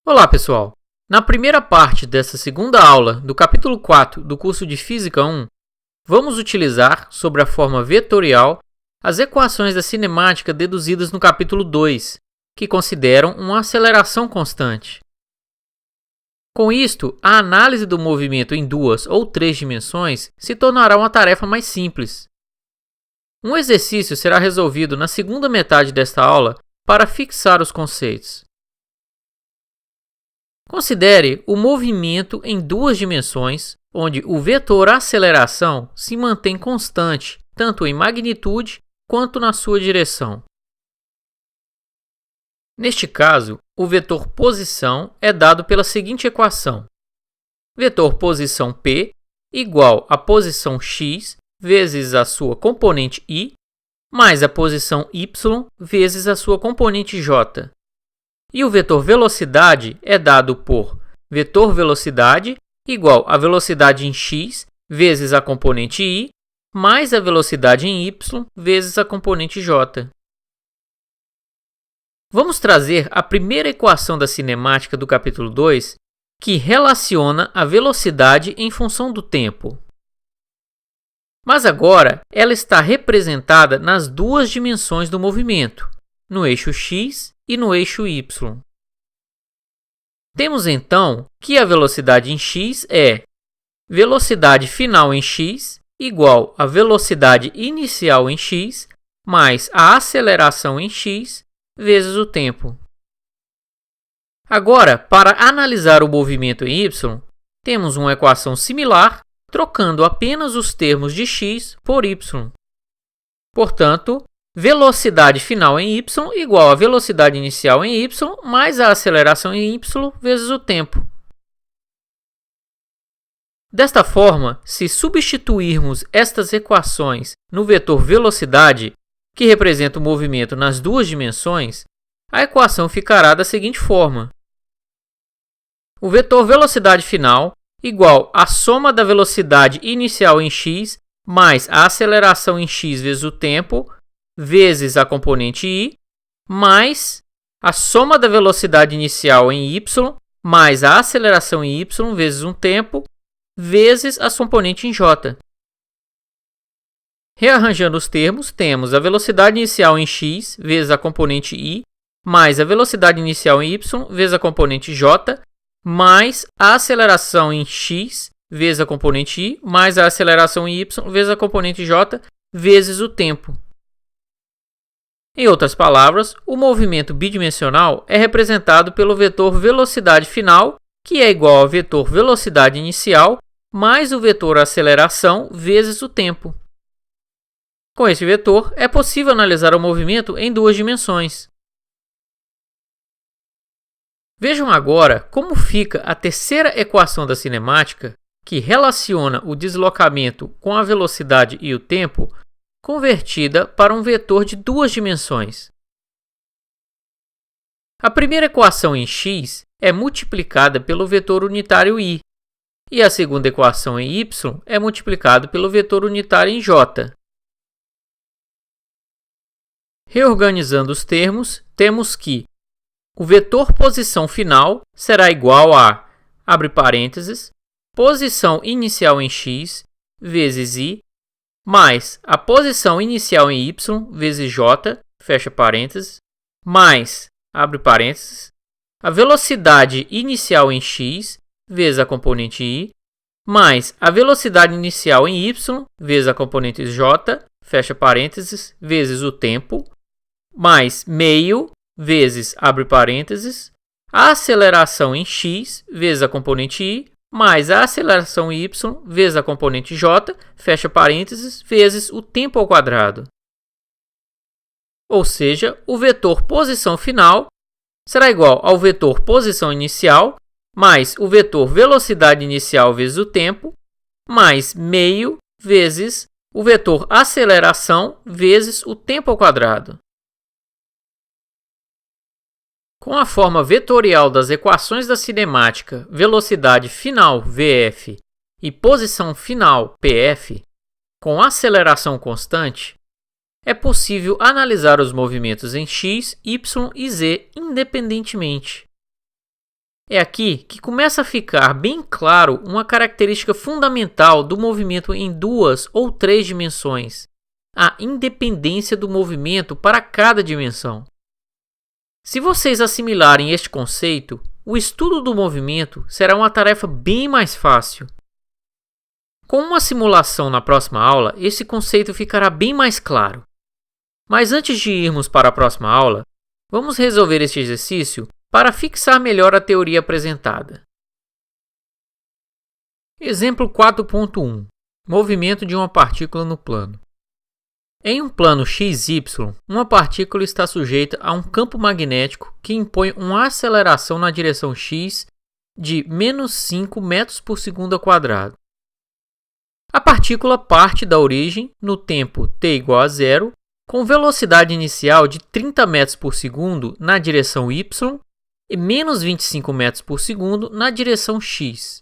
Olá, pessoal! Na primeira parte dessa segunda aula do capítulo 4 do curso de Física 1, vamos utilizar, sobre a forma vetorial, as equações da cinemática deduzidas no capítulo 2, que consideram uma aceleração constante. Com isto, a análise do movimento em 2 ou 3 dimensões se tornará uma tarefa mais simples. Um exercício será resolvido na segunda metade desta aula para fixar os conceitos. Considere o movimento em 2 dimensões, onde o vetor aceleração se mantém constante, tanto em magnitude quanto na sua direção. Neste caso, o vetor posição é dado pela seguinte equação: vetor posição P igual a posição x vezes a sua componente y, mais a posição y vezes a sua componente j. E o vetor velocidade é dado por vetor velocidade igual a velocidade em x vezes a componente y, mais a velocidade em y vezes a componente j. Vamos trazer a primeira equação da cinemática do capítulo 2, que relaciona a velocidade em função do tempo. Mas agora ela está representada nas 2 dimensões do movimento, no eixo x e no eixo y. Temos então que a velocidade em x é velocidade final em x igual a velocidade inicial em x mais a aceleração em x vezes o tempo. Agora, para analisar o movimento em y, temos uma equação similar, trocando apenas os termos de x por y. Portanto, velocidade final em y igual a velocidade inicial em y mais a aceleração em y vezes o tempo. Desta forma, se substituirmos estas equações no vetor velocidade, que representa o movimento nas 2 dimensões, a equação ficará da seguinte forma: o vetor velocidade final igual a soma da velocidade inicial em x mais a aceleração em x vezes o tempo vezes a componente y, mais a soma da velocidade inicial em y, mais a aceleração em y vezes um tempo, vezes a componente em j. Rearranjando os termos, temos a velocidade inicial em x vezes a componente y, mais a velocidade inicial em y vezes a componente j, mais a aceleração em x vezes a componente y, mais a aceleração em y vezes a componente j, vezes o tempo. Em outras palavras, o movimento bidimensional é representado pelo vetor velocidade final, que é igual ao vetor velocidade inicial, mais o vetor aceleração vezes o tempo. Com esse vetor, é possível analisar o movimento em 2 dimensões. Vejam agora como fica a terceira equação da cinemática, que relaciona o deslocamento com a velocidade e o tempo, convertida para um vetor de 2 dimensões. A primeira equação em x é multiplicada pelo vetor unitário y, e a segunda equação em y é multiplicada pelo vetor unitário em j. Reorganizando os termos, temos que o vetor posição final será igual a, abre parênteses, posição inicial em x vezes y, mais a posição inicial em y vezes j, fecha parênteses, mais, abre parênteses, a velocidade inicial em x vezes a componente y, mais a velocidade inicial em y vezes a componente j, fecha parênteses, vezes o tempo, mais meio vezes, abre parênteses, a aceleração em x vezes a componente y, mais a aceleração em y vezes a componente j, fecha parênteses, vezes o tempo ao quadrado. Ou seja, o vetor posição final será igual ao vetor posição inicial, mais o vetor velocidade inicial vezes o tempo, mais meio vezes o vetor aceleração vezes o tempo ao quadrado. Com a forma vetorial das equações da cinemática velocidade final VF e posição final PF, com aceleração constante, é possível analisar os movimentos em x, y e z independentemente. É aqui que começa a ficar bem claro uma característica fundamental do movimento em 2 ou 3 dimensões: a independência do movimento para cada dimensão. Se vocês assimilarem este conceito, o estudo do movimento será uma tarefa bem mais fácil. Com uma simulação na próxima aula, esse conceito ficará bem mais claro. Mas antes de irmos para a próxima aula, vamos resolver este exercício para fixar melhor a teoria apresentada. Exemplo 4.1. Movimento de uma partícula no plano. Em um plano XY, uma partícula está sujeita a um campo magnético que impõe uma aceleração na direção x de -5 metros por segundo ao quadrado. A partícula parte da origem no tempo t igual a 0, com velocidade inicial de 30 metros por segundo na direção y e menos 25 metros por segundo na direção x.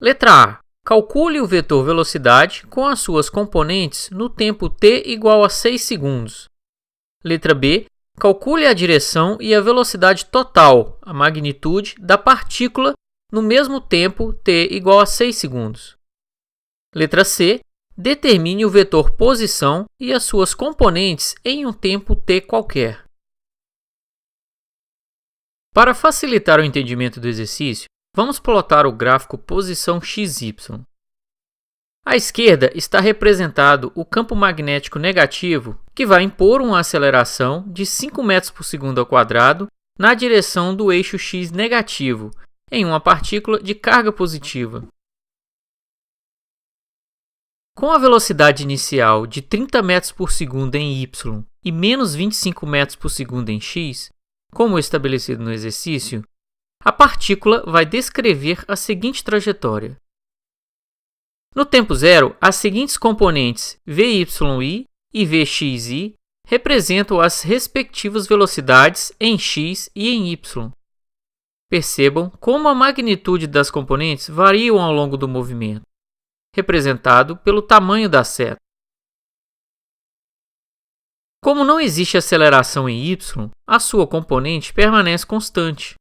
Letra A. Calcule o vetor velocidade com as suas componentes no tempo t igual a 6 segundos. Letra B. Calcule a direção e a velocidade total, a magnitude, da partícula no mesmo tempo t igual a 6 segundos. Letra C. Determine o vetor posição e as suas componentes em um tempo t qualquer. Para facilitar o entendimento do exercício, vamos plotar o gráfico posição XY. À esquerda está representado o campo magnético negativo, que vai impor uma aceleração de 5 metros por segundo ao quadrado na direção do eixo x negativo, em uma partícula de carga positiva. Com a velocidade inicial de 30 metros por segundo em y e menos 25 metros por segundo em x, como estabelecido no exercício, a partícula vai descrever a seguinte trajetória. No tempo zero, as seguintes componentes Vyi e Vxi representam as respectivas velocidades em x e em y. Percebam como a magnitude das componentes variam ao longo do movimento, representado pelo tamanho da seta. Como não existe aceleração em y, a sua componente permanece constante.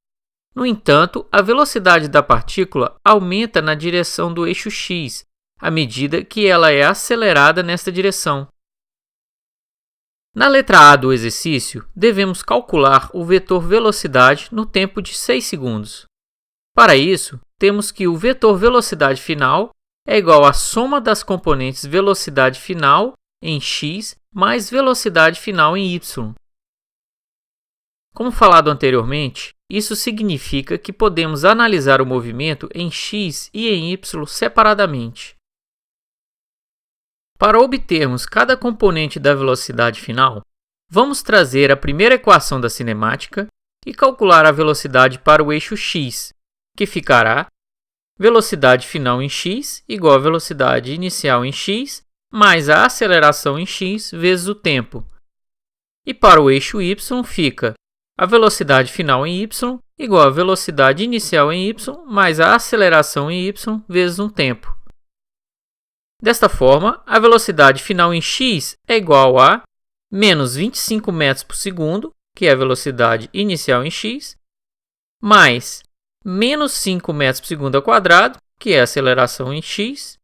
No entanto, a velocidade da partícula aumenta na direção do eixo x, à medida que ela é acelerada nesta direção. Na letra A do exercício, devemos calcular o vetor velocidade no tempo de 6 segundos. Para isso, temos que o vetor velocidade final é igual à soma das componentes velocidade final em x mais velocidade final em y. Como falado anteriormente, isso significa que podemos analisar o movimento em x e em y separadamente. Para obtermos cada componente da velocidade final, vamos trazer a primeira equação da cinemática e calcular a velocidade para o eixo x, que ficará velocidade final em x igual a velocidade inicial em x mais a aceleração em x vezes o tempo. E para o eixo y fica a velocidade final em y igual a velocidade inicial em y mais a aceleração em y vezes um tempo. Desta forma, a velocidade final em x é igual a menos 25 metros por segundo, que é a velocidade inicial em x, mais menos 5 metros por segundo ao quadrado, que é a aceleração em x,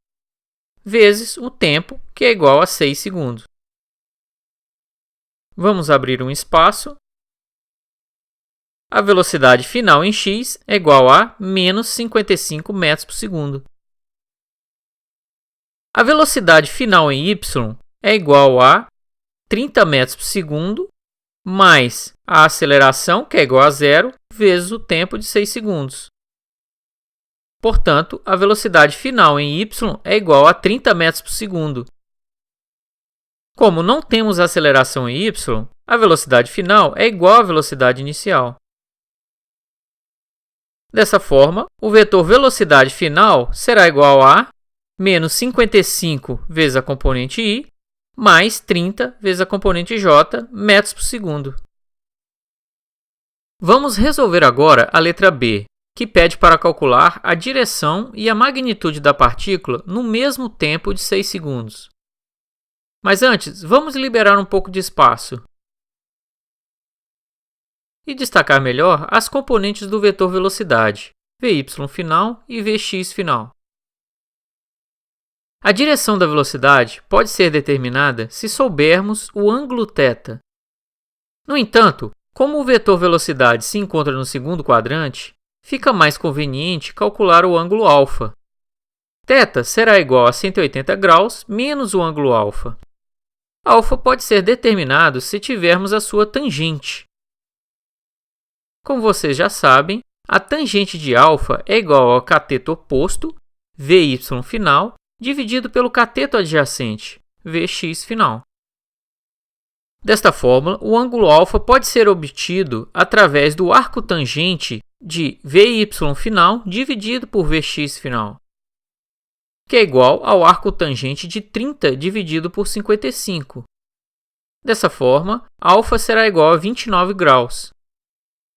vezes o tempo, que é igual a 6 segundos. Vamos abrir um espaço. A velocidade final em x é igual a menos 55 metros por segundo. A velocidade final em y é igual a 30 metros por segundo mais a aceleração, que é igual a zero, vezes o tempo de 6 segundos. Portanto, a velocidade final em y é igual a 30 metros por segundo. Como não temos aceleração em y, a velocidade final é igual à velocidade inicial. Dessa forma, o vetor velocidade final será igual a menos 55 vezes a componente i, mais 30 vezes a componente j, metros por segundo. Vamos resolver agora a letra B, que pede para calcular a direção e a magnitude da partícula no mesmo tempo de 6 segundos. Mas antes, vamos liberar um pouco de espaço. e destacar melhor as componentes do vetor velocidade, Vy final e Vx final. A direção da velocidade pode ser determinada se soubermos o ângulo θ. No entanto, como o vetor velocidade se encontra no segundo quadrante, fica mais conveniente calcular o ângulo α. θ será igual a 180 graus menos o ângulo α. Α pode ser determinado se tivermos a sua tangente. Como vocês já sabem, a tangente de α é igual ao cateto oposto, Vy final, dividido pelo cateto adjacente, Vx final. Desta fórmula, o ângulo α pode ser obtido através do arco tangente de Vy final dividido por Vx final, que é igual ao arco tangente de 30 dividido por 55. Dessa forma, α será igual a 29 graus.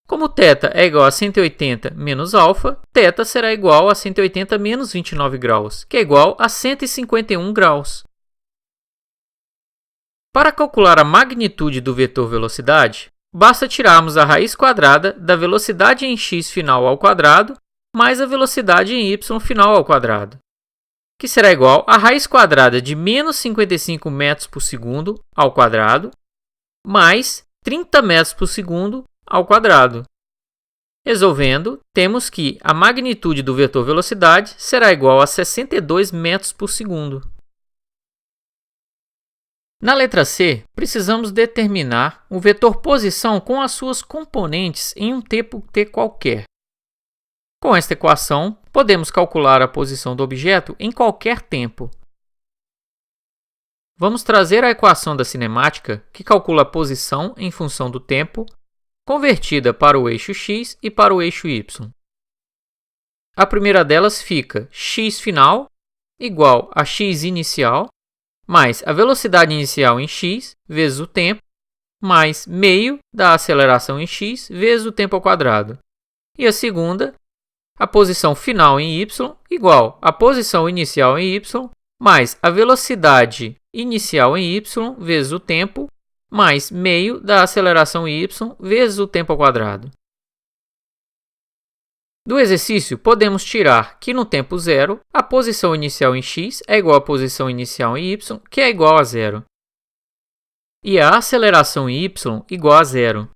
Como θ é igual a 180 menos α, θ será igual a 180 menos 29 graus, que é igual a 151 graus. Para calcular a magnitude do vetor velocidade, basta tirarmos a raiz quadrada da velocidade em x final ao quadrado mais a velocidade em y final ao quadrado, que será igual a raiz quadrada de menos 55 metros por segundo ao quadrado mais 30 metros por segundo ao quadrado. Resolvendo, temos que a magnitude do vetor velocidade será igual a 62 metros por segundo. Na letra C, precisamos determinar o vetor posição com as suas componentes em um tempo t qualquer. Com esta equação, podemos calcular a posição do objeto em qualquer tempo. Vamos trazer a equação da cinemática, que calcula a posição em função do tempo, convertida para o eixo x e para o eixo y. A primeira delas fica x final igual a x inicial, mais a velocidade inicial em x vezes o tempo, mais meio da aceleração em x vezes o tempo ao quadrado. E a segunda, a posição final em y igual a posição inicial em y, mais a velocidade inicial em y vezes o tempo, mais meio da aceleração y vezes o tempo ao quadrado. Do exercício, podemos tirar que no tempo zero, a posição inicial em x é igual à posição inicial em y, que é igual a zero. E a aceleração em y igual a zero.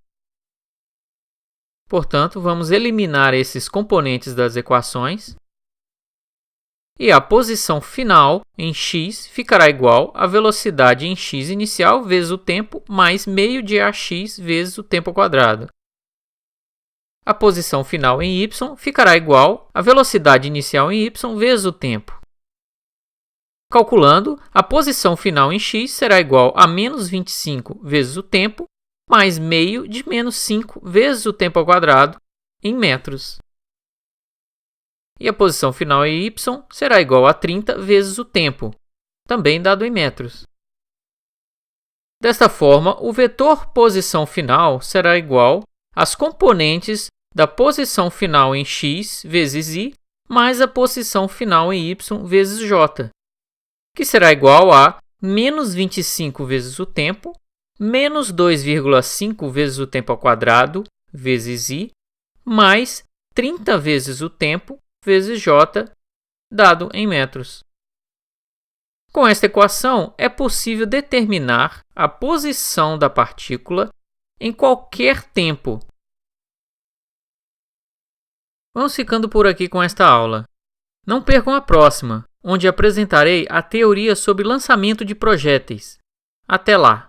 Portanto, vamos eliminar esses componentes das equações. E a posição final em x ficará igual à velocidade em x inicial vezes o tempo mais meio de ax vezes o tempo ao quadrado. A posição final em y ficará igual à velocidade inicial em y vezes o tempo. Calculando, a posição final em x será igual a menos 25 vezes o tempo mais meio de menos 5 vezes o tempo ao quadrado em metros. E a posição final em y será igual a 30 vezes o tempo, também dado em metros. Desta forma, o vetor posição final será igual às componentes da posição final em x vezes y mais a posição final em y vezes j, que será igual a menos 25 vezes o tempo, menos 2,5 vezes o tempo ao quadrado vezes y, mais 30 vezes o tempo vezes j, dado em metros. Com esta equação, é possível determinar a posição da partícula em qualquer tempo. Vamos ficando por aqui com esta aula. Não percam a próxima, onde apresentarei a teoria sobre lançamento de projéteis. Até lá!